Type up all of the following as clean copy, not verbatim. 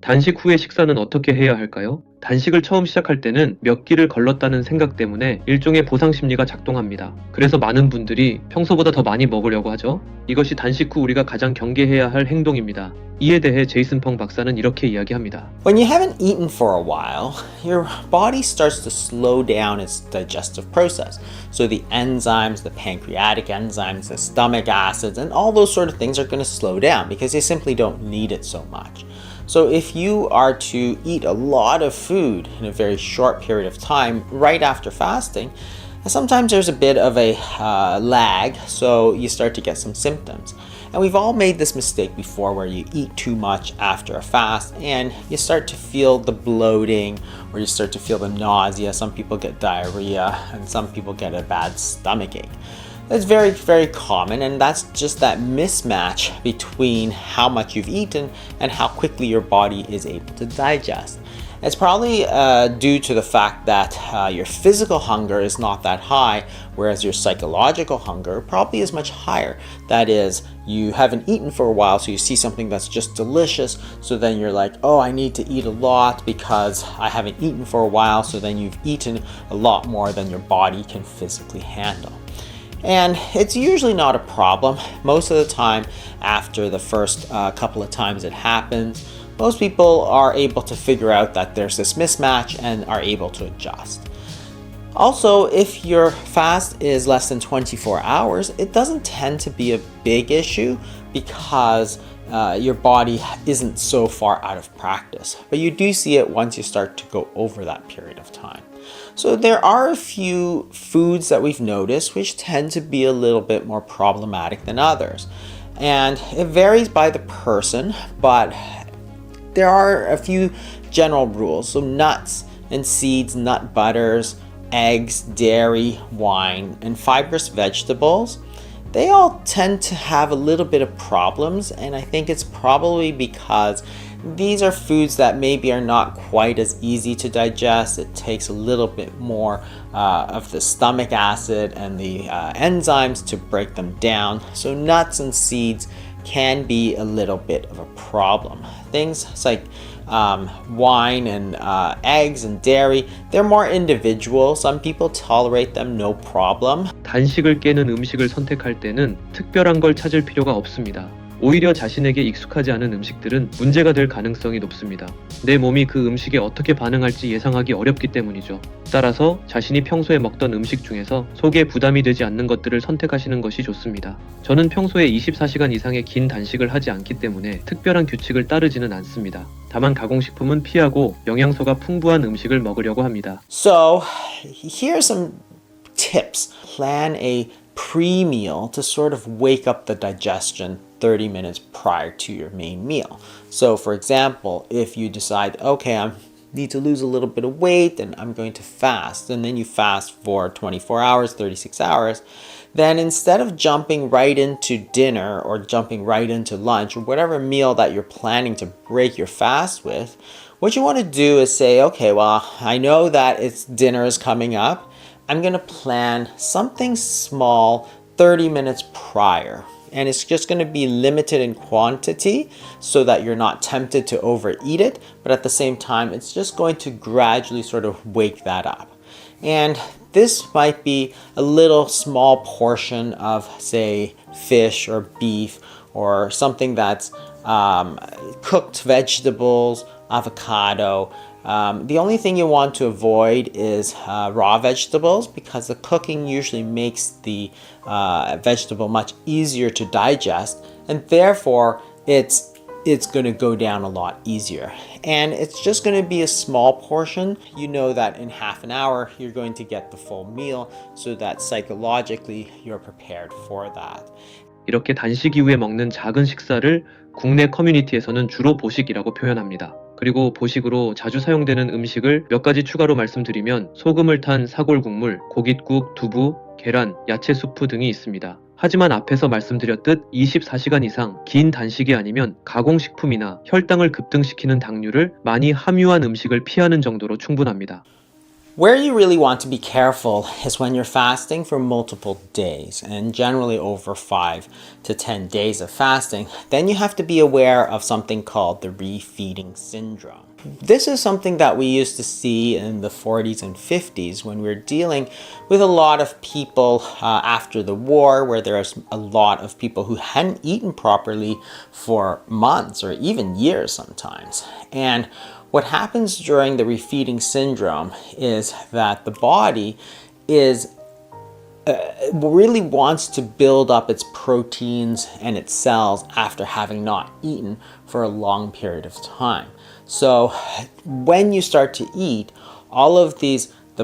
단식 후의 식사는 어떻게 해야 할까요? 단식을 처음 시작할 때는 몇 끼를 걸렀다는 생각 때문에 일종의 보상심리가 작동합니다. 그래서 많은 분들이 평소보다 더 많이 먹으려고 하죠. 이것이 단식 후 우리가 가장 경계해야 할 행동입니다. 이에 대해 제이슨펑 박사는 이렇게 이야기합니다. When you haven't eaten for a while, your body starts to slow down its digestive process. So the enzymes, the pancreatic enzymes, the stomach acids, and all those sort of things are going to slow down because they simply don't need it so much. So if you are to eat a lot of food in a very short period of time right after fasting, sometimes there's a bit of a lag, so you start to get some symptoms. And we've all made this mistake before where you eat too much after a fast and you start to feel the bloating or you start to feel the nausea. Some people get diarrhea and some people get a bad stomach ache. That's very, very common, and that's just that mismatch between how much you've eaten and how quickly your body is able to digest. It's probably due to the fact that your physical hunger is not that high, whereas your psychological hunger probably is much higher. That is, you haven't eaten for a while, so you see something that's just delicious, so then you're like, oh, I need to eat a lot because I haven't eaten for a while, so then you've eaten a lot more than your body can physically handle. And it's usually not a problem. Most of the time, after the first couple of times it happens, most people are able to figure out that there's this mismatch and are able to adjust. Also, if your fast is less than 24 hours, it doesn't tend to be a big issue because your body isn't so far out of practice. But you do see it once you start to go over that period of time. So there are a few foods that we've noticed which tend to be a little bit more problematic than others. And it varies by the person, but there are a few general rules. So nuts and seeds, nut butters, eggs, dairy, wine, and fibrous vegetables, they all tend to have a little bit of problems, and I think it's probably because these are foods that maybe are not quite as easy to digest. It takes a little bit more of the stomach acid and the enzymes to break them down. So nuts and seeds can be a little bit of a problem. Things like wine and eggs and dairy, they're more individual. Some people tolerate them no problem. 단식을 깨는 음식을 선택할 때는 특별한 걸 찾을 필요가 없습니다. 오히려 자신에게 익숙하지 않은 음식들은 문제가 될 가능성이 높습니다. 내 몸이 그 음식에 어떻게 반응할지 예상하기 어렵기 때문이죠. 따라서 자신이 평소에 먹던 음식 중에서 속에 부담이 되지 않는 것들을 선택하시는 것이 좋습니다. 저는 평소에 24시간 이상의 긴 단식을 하지 않기 때문에 특별한 규칙을 따르지는 않습니다. 다만 가공식품은 피하고 영양소가 풍부한 음식을 먹으려고 합니다. So, here's some tips. Plan a pre-meal to sort of wake up the digestion 30 minutes prior to your main meal. So for example, if you decide, okay, I need to lose a little bit of weight and I'm going to fast, and then you fast for 24 hours, 36 hours, then instead of jumping right into dinner or jumping right into lunch or whatever meal that you're planning to break your fast with, what you want to do is say, okay, well, I know that dinner is coming up. I'm going to plan something small 30 minutes prior. And it's just going to be limited in quantity so that you're not tempted to overeat it. But at the same time, it's just going to gradually sort of wake that up. And this might be a little small portion of, say, fish or beef or something that's cooked vegetables, avocado. The only thing you want to avoid is raw vegetables because the cooking usually makes the vegetable much easier to digest, and therefore it's going to go down a lot easier. And it's just going to be a small portion. You know that in half an hour you're going to get the full meal, so that psychologically you're prepared for that. 이렇게 단식 이후에 먹는 작은 식사를 국내 커뮤니티에서는 주로 보식이라고 표현합니다. 그리고 보식으로 자주 사용되는 음식을 몇 가지 추가로 말씀드리면 소금을 탄 사골국물, 고깃국, 두부, 계란, 야채 수프 등이 있습니다. 하지만 앞에서 말씀드렸듯 24시간 이상 긴 단식이 아니면 가공식품이나 혈당을 급등시키는 당류를 많이 함유한 음식을 피하는 정도로 충분합니다. Where you really want to be careful is when you're fasting for multiple days, and generally over 5 to 10 days of fasting. Then you have to be aware of something called the refeeding syndrome. This is something that we used to see in the 40s and 50s when we were dealing with a lot of people after the war, where there was a lot of people who hadn't eaten properly for months or even years sometimes. And what happens during the refeeding syndrome is that the body really wants to build up its proteins and its cells after having not eaten for a long period of time. So when you start to eat, all of the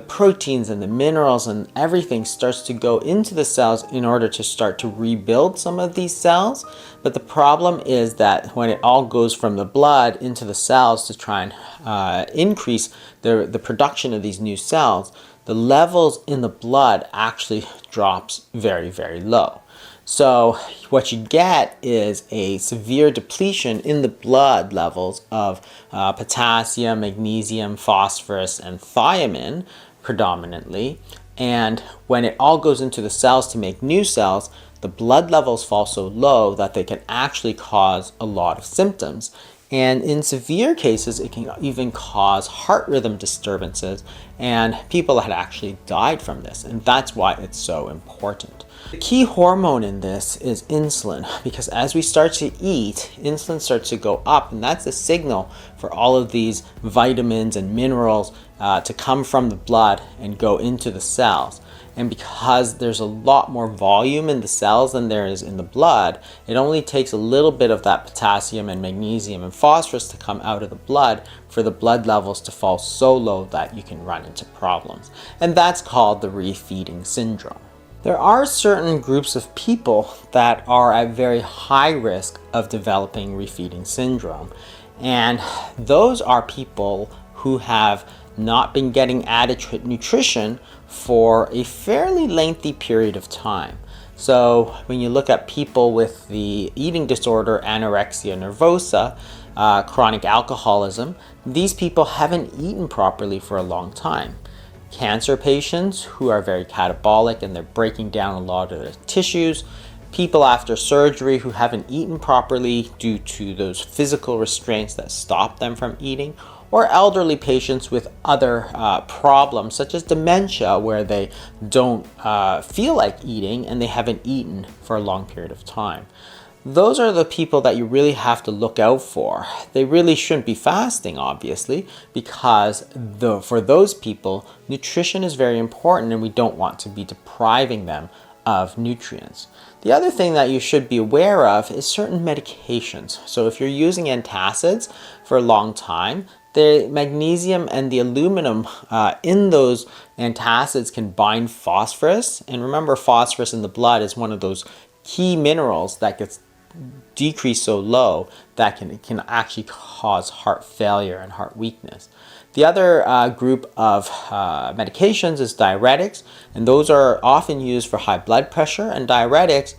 proteins and the minerals and everything starts to go into the cells in order to start to rebuild some of these cells. But the problem is that when it all goes from the blood into the cells to try and increase the production of these new cells, the levels in the blood actually drops very, very low. So what you get is a severe depletion in the blood levels of potassium, magnesium, phosphorus, and thiamine predominantly. And when it all goes into the cells to make new cells, the blood levels fall so low that they can actually cause a lot of symptoms. And in severe cases, it can even cause heart rhythm disturbances, and people had actually died from this. And that's why it's so important. The key hormone in this is insulin, because as we start to eat, insulin starts to go up, and that's a signal for all of these vitamins and minerals to come from the blood and go into the cells. And because there's a lot more volume in the cells than there is in the blood, it only takes a little bit of that potassium and magnesium and phosphorus to come out of the blood for the blood levels to fall so low that you can run into problems. And that's called the refeeding syndrome. There are certain groups of people that are at very high risk of developing refeeding syndrome. And those are people who have not been getting adequate nutrition for a fairly lengthy period of time. So when you look at people with the eating disorder anorexia nervosa, chronic alcoholism, these people haven't eaten properly for a long time. Cancer patients who are very catabolic and they're breaking down a lot of their tissues, people after surgery who haven't eaten properly due to those physical restraints that stop them from eating, or elderly patients with other problems such as dementia, where they don't feel like eating and they haven't eaten for a long period of time. Those are the people that you really have to look out for. They really shouldn't be fasting, obviously, because for those people, nutrition is very important and we don't want to be depriving them of nutrients. The other thing that you should be aware of is certain medications. So if you're using antacids for a long time, the magnesium and the aluminum in those antacids can bind phosphorus. And remember, phosphorus in the blood is one of those key minerals that gets decreased so low that can actually cause heart failure and heart weakness. The other group of medications is diuretics, and those are often used for high blood pressure, and diuretics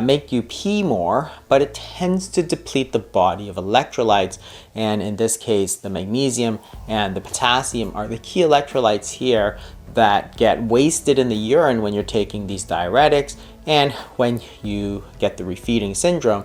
make you pee more, but it tends to deplete the body of electrolytes, and in this case the magnesium and the potassium are the key electrolytes here that get wasted in the urine when you're taking these diuretics, and when you get the refeeding syndrome,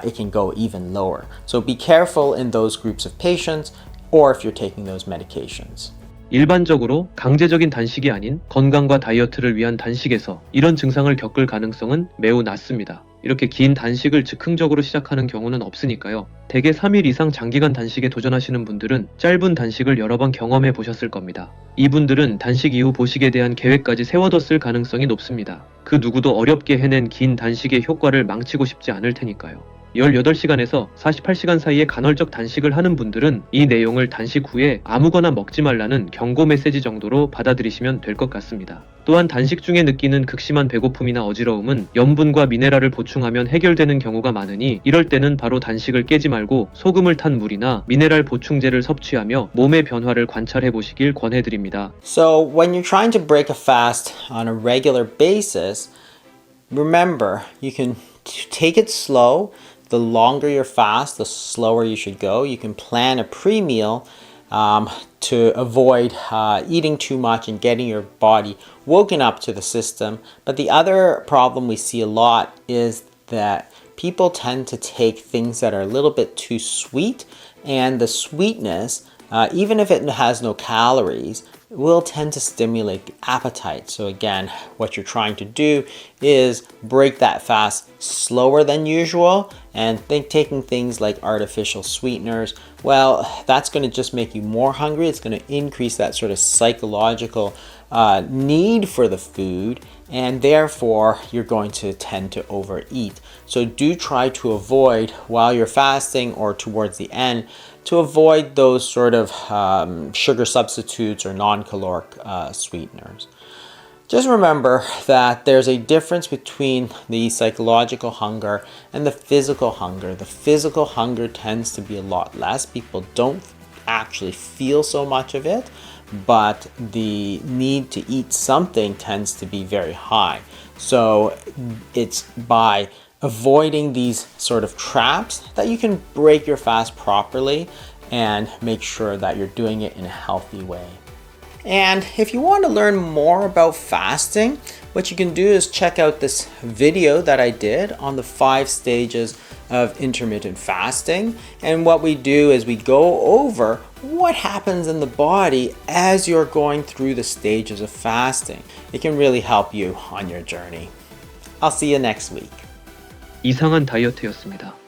it can go even lower. So be careful in those groups of patients, or if you're taking those medications. 일반적으로 강제적인 단식이 아닌 건강과 다이어트를 위한 단식에서 이런 증상을 겪을 가능성은 매우 낮습니다. 이렇게 긴 단식을 즉흥적으로 시작하는 경우는 없으니까요. 대개 3일 이상 장기간 단식에 도전하시는 분들은 짧은 단식을 여러 번 경험해 보셨을 겁니다. 이분들은 단식 이후 보식에 대한 계획까지 세워뒀을 가능성이 높습니다. 그 누구도 어렵게 해낸 긴 단식의 효과를 망치고 싶지 않을 테니까요. 18시간에서 48시간 사이에 간헐적 단식을 하는 분들은 이 내용을 단식 후에 아무거나 먹지 말라는 경고 메시지 정도로 받아들이시면 될 것 같습니다. 또한 단식 중에 느끼는 극심한 배고픔이나 어지러움은 염분과 미네랄을 보충하면 해결되는 경우가 많으니 이럴 때는 바로 단식을 깨지 말고 소금을 탄 물이나 미네랄 보충제를 섭취하며 몸의 변화를 관찰해 보시길 권해드립니다. So when you're trying to break a fast on a regular basis, remember you can take it slow. The longer your fast, the slower you should go. You can plan a pre-meal to avoid eating too much and getting your body woken up to the system. But the other problem we see a lot is that people tend to take things that are a little bit too sweet, and the sweetness, even if it has no calories, will tend to stimulate the appetite. So again, what you're trying to do is break that fast slower than usual, and taking things like artificial sweeteners, well, that's going to just make you more hungry. It's going to increase that sort of psychological need for the food, and therefore you're going to tend to overeat. So do try to avoid, while you're fasting or towards the end, to avoid those sort of sugar substitutes or non-caloric sweeteners. Just remember that there's a difference between the psychological hunger and the physical hunger. The physical hunger tends to be a lot less. People don't actually feel so much of it, but the need to eat something tends to be very high. So it's by avoiding these sort of traps that you can break your fast properly and make sure that you're doing it in a healthy way. And if you want to learn more about fasting, what you can do is check out this video that I did on the 5 stages of intermittent fasting. And what we do is we go over what happens in the body as you're going through the stages of fasting. It can really help you on your journey. I'll see you next week. 이상한 다이어트였습니다.